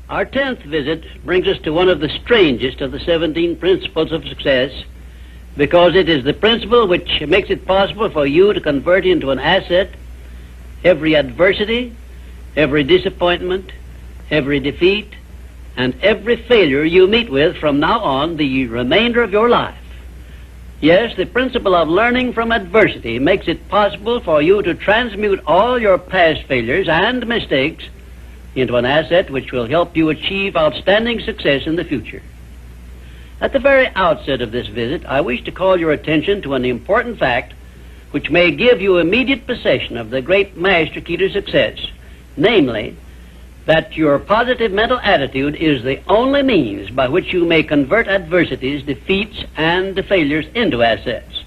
Our 10th visit brings us to one of the strangest of the 17 principles of success, because it is the principle which makes it possible for you to convert into an asset every adversity, every disappointment, every defeat, and every failure you meet with from now on the remainder of your life. Yes, the principle of learning from adversity makes it possible for you to transmute all your past failures and mistakes into an asset which will help you achieve outstanding success in the future. At the very outset of this visit, I wish to call your attention to an important fact which may give you immediate possession of the great master key to success, namely, that your positive mental attitude is the only means by which you may convert adversities, defeats, and failures into assets.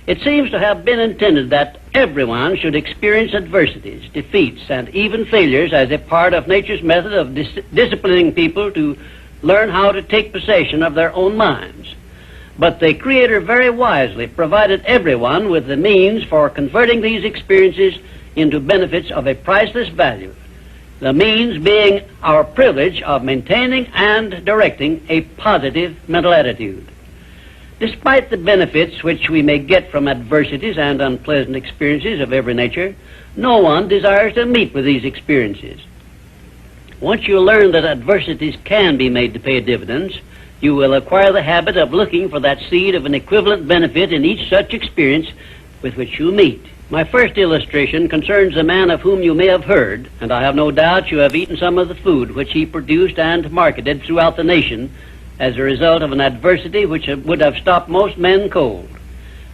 It seems to have been intended that everyone should experience adversities, defeats, and even failures as a part of nature's method of disciplining people to learn how to take possession of their own minds. But the Creator very wisely provided everyone with the means for converting these experiences into benefits of a priceless value, the means being our privilege of maintaining and directing a positive mental attitude. Despite the benefits which we may get from adversities and unpleasant experiences of every nature, no one desires to meet with these experiences. Once you learn that adversities can be made to pay dividends, you will acquire the habit of looking for that seed of an equivalent benefit in each such experience with which you meet. My first illustration concerns a man of whom you may have heard, and I have no doubt you have eaten some of the food which he produced and marketed throughout the nation as a result of an adversity which would have stopped most men cold.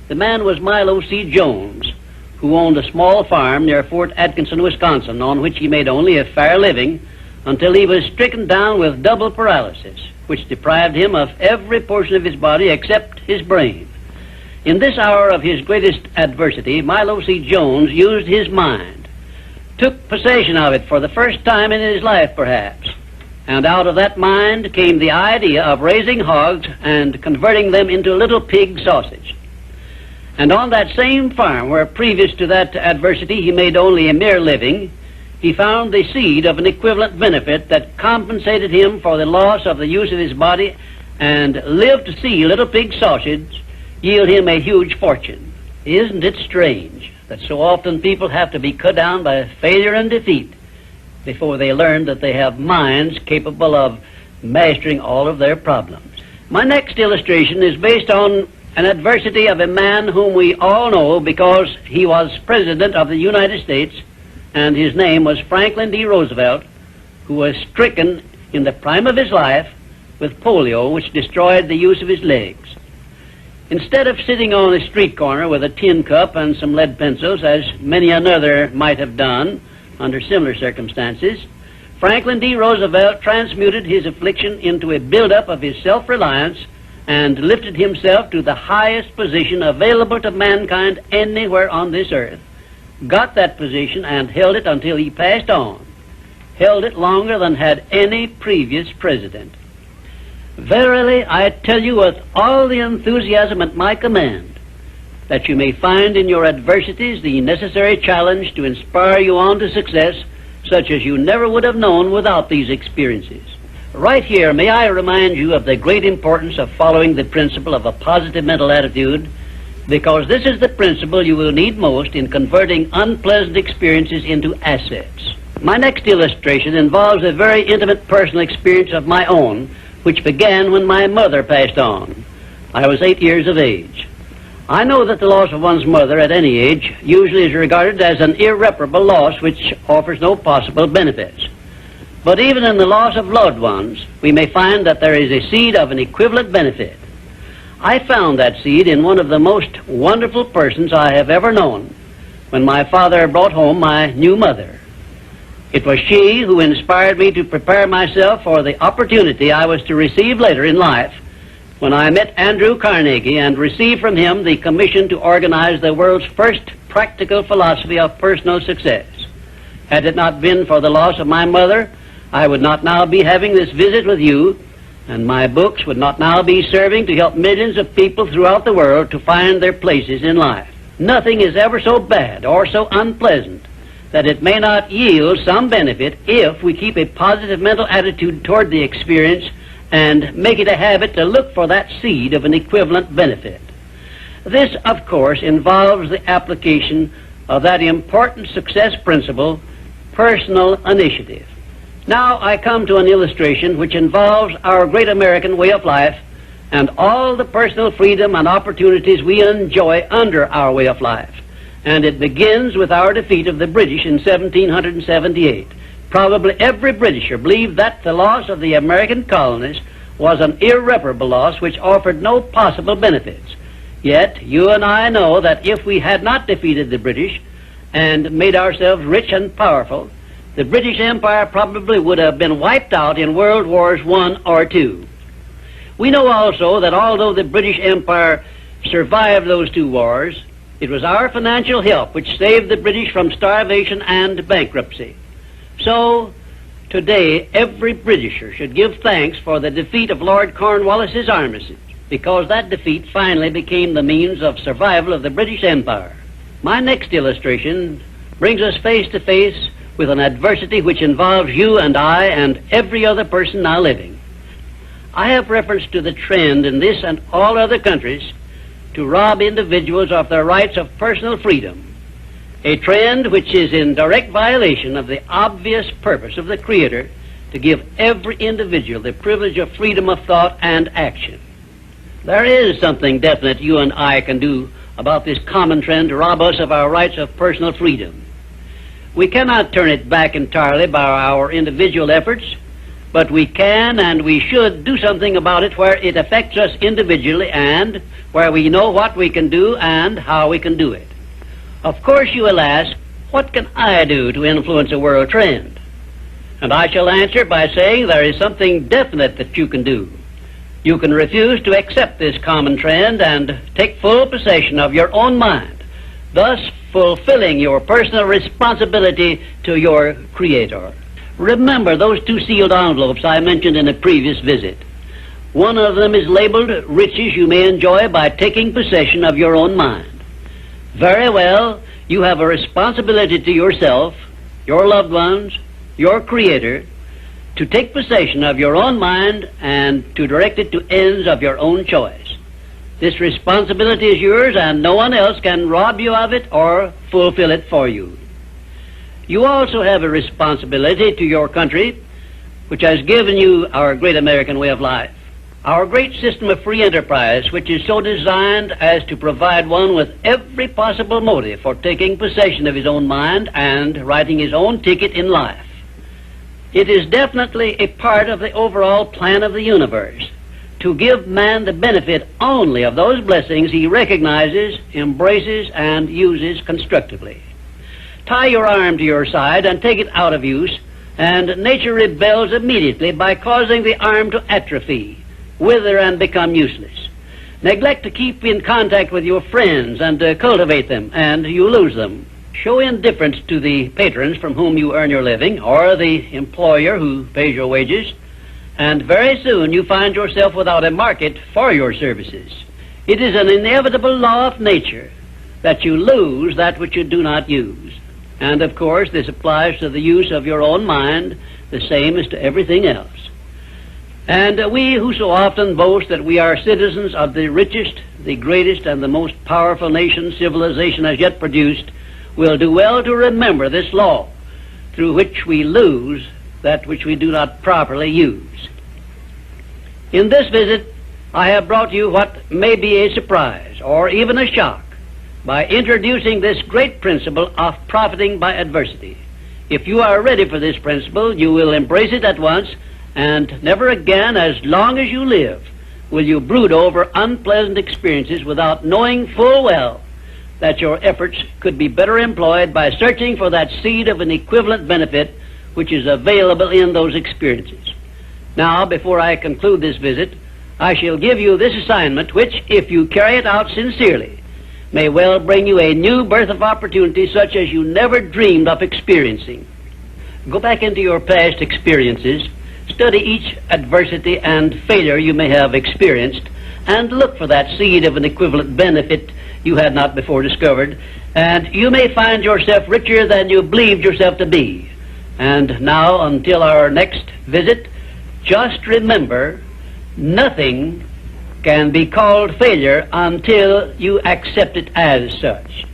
The man was Milo C. Jones, who owned a small farm near Fort Atkinson, Wisconsin, on which he made only a fair living until he was stricken down with double paralysis, which deprived him of every portion of his body except his brain. In this hour of his greatest adversity, Milo C. Jones used his mind, took possession of it for the first time in his life, perhaps, and out of that mind came the idea of raising hogs and converting them into little pig sausage. And on that same farm, where previous to that adversity he made only a mere living, he found the seed of an equivalent benefit that compensated him for the loss of the use of his body, and lived to see little pig sausage yield him a huge fortune. Isn't it strange that so often people have to be cut down by failure and defeat before they learn that they have minds capable of mastering all of their problems? My next illustration is based on an adversity of a man whom we all know because he was President of the United States, and his name was Franklin D. Roosevelt, who was stricken in the prime of his life with polio, which destroyed the use of his legs. Instead of sitting on a street corner with a tin cup and some lead pencils, as many another might have done under similar circumstances, Franklin D. Roosevelt transmuted his affliction into a build-up of his self-reliance and lifted himself to the highest position available to mankind anywhere on this earth, got that position and held it until he passed on, held it longer than had any previous president. Verily, I tell you with all the enthusiasm at my command, that you may find in your adversities the necessary challenge to inspire you on to success, such as you never would have known without these experiences. Right here, may I remind you of the great importance of following the principle of a positive mental attitude, because this is the principle you will need most in converting unpleasant experiences into assets. My next illustration involves a very intimate personal experience of my own, which began when my mother passed on. I was 8 years of age. I know that the loss of one's mother at any age usually is regarded as an irreparable loss which offers no possible benefits. But even in the loss of loved ones, we may find that there is a seed of an equivalent benefit. I found that seed in one of the most wonderful persons I have ever known when my father brought home my new mother. It was she who inspired me to prepare myself for the opportunity I was to receive later in life when I met Andrew Carnegie and received from him the commission to organize the world's first practical philosophy of personal success. Had it not been for the loss of my mother, I would not now be having this visit with you, and my books would not now be serving to help millions of people throughout the world to find their places in life. Nothing is ever so bad or so unpleasant that it may not yield some benefit if we keep a positive mental attitude toward the experience and make it a habit to look for that seed of an equivalent benefit. This, of course, involves the application of that important success principle, personal initiative. Now I come to an illustration which involves our great American way of life and all the personal freedom and opportunities we enjoy under our way of life. And it begins with our defeat of the British in 1778. Probably every Britisher believed that the loss of the American colonies was an irreparable loss which offered no possible benefits. Yet you and I know that if we had not defeated the British and made ourselves rich and powerful, the British Empire probably would have been wiped out in World Wars I or II. We know also that although the British Empire survived those two wars, it was our financial help which saved the British from starvation and bankruptcy. So, today, every Britisher should give thanks for the defeat of Lord Cornwallis's armistice, because that defeat finally became the means of survival of the British Empire. My next illustration brings us face to face with an adversity which involves you and I and every other person now living. I have reference to the trend in this and all other countries to rob individuals of their rights of personal freedom, a trend which is in direct violation of the obvious purpose of the Creator to give every individual the privilege of freedom of thought and action. There is something definite you and I can do about this common trend to rob us of our rights of personal freedom. We cannot turn it back entirely by our individual efforts, but we can and we should do something about it where it affects us individually and where we know what we can do and how we can do it. Of course you will ask, what can I do to influence a world trend? And I shall answer by saying there is something definite that you can do. You can refuse to accept this common trend and take full possession of your own mind, thus fulfilling your personal responsibility to your Creator. Remember those two sealed envelopes I mentioned in a previous visit. One of them is labeled riches you may enjoy by taking possession of your own mind. Very well, you have a responsibility to yourself, your loved ones, your Creator, to take possession of your own mind and to direct it to ends of your own choice. This responsibility is yours and no one else can rob you of it or fulfill it for you. You also have a responsibility to your country, which has given you our great American way of life. Our great system of free enterprise, which is so designed as to provide one with every possible motive for taking possession of his own mind and writing his own ticket in life. It is definitely a part of the overall plan of the universe to give man the benefit only of those blessings he recognizes, embraces, and uses constructively. Tie your arm to your side and take it out of use, and nature rebels immediately by causing the arm to atrophy, wither, and become useless. Neglect to keep in contact with your friends and cultivate them, and you lose them. Show indifference to the patrons from whom you earn your living, or the employer who pays your wages, and very soon you find yourself without a market for your services. It is an inevitable law of nature that you lose that which you do not use. And of course this applies to the use of your own mind the same as to everything else. And we who so often boast that we are citizens of the richest, the greatest, and the most powerful nation civilization has yet produced will do well to remember this law through which we lose that which we do not properly use. In this visit, I have brought you what may be a surprise or even a shock by introducing this great principle of profiting by adversity. If you are ready for this principle, you will embrace it at once, and never again, as long as you live, will you brood over unpleasant experiences without knowing full well that your efforts could be better employed by searching for that seed of an equivalent benefit which is available in those experiences. Now, before I conclude this visit, I shall give you this assignment which, if you carry it out sincerely, may well bring you a new birth of opportunity such as you never dreamed of experiencing. Go back into your past experiences, study each adversity and failure you may have experienced, and look for that seed of an equivalent benefit you had not before discovered, and you may find yourself richer than you believed yourself to be. And now, until our next visit, just remember, nothing can be called failure until you accept it as such.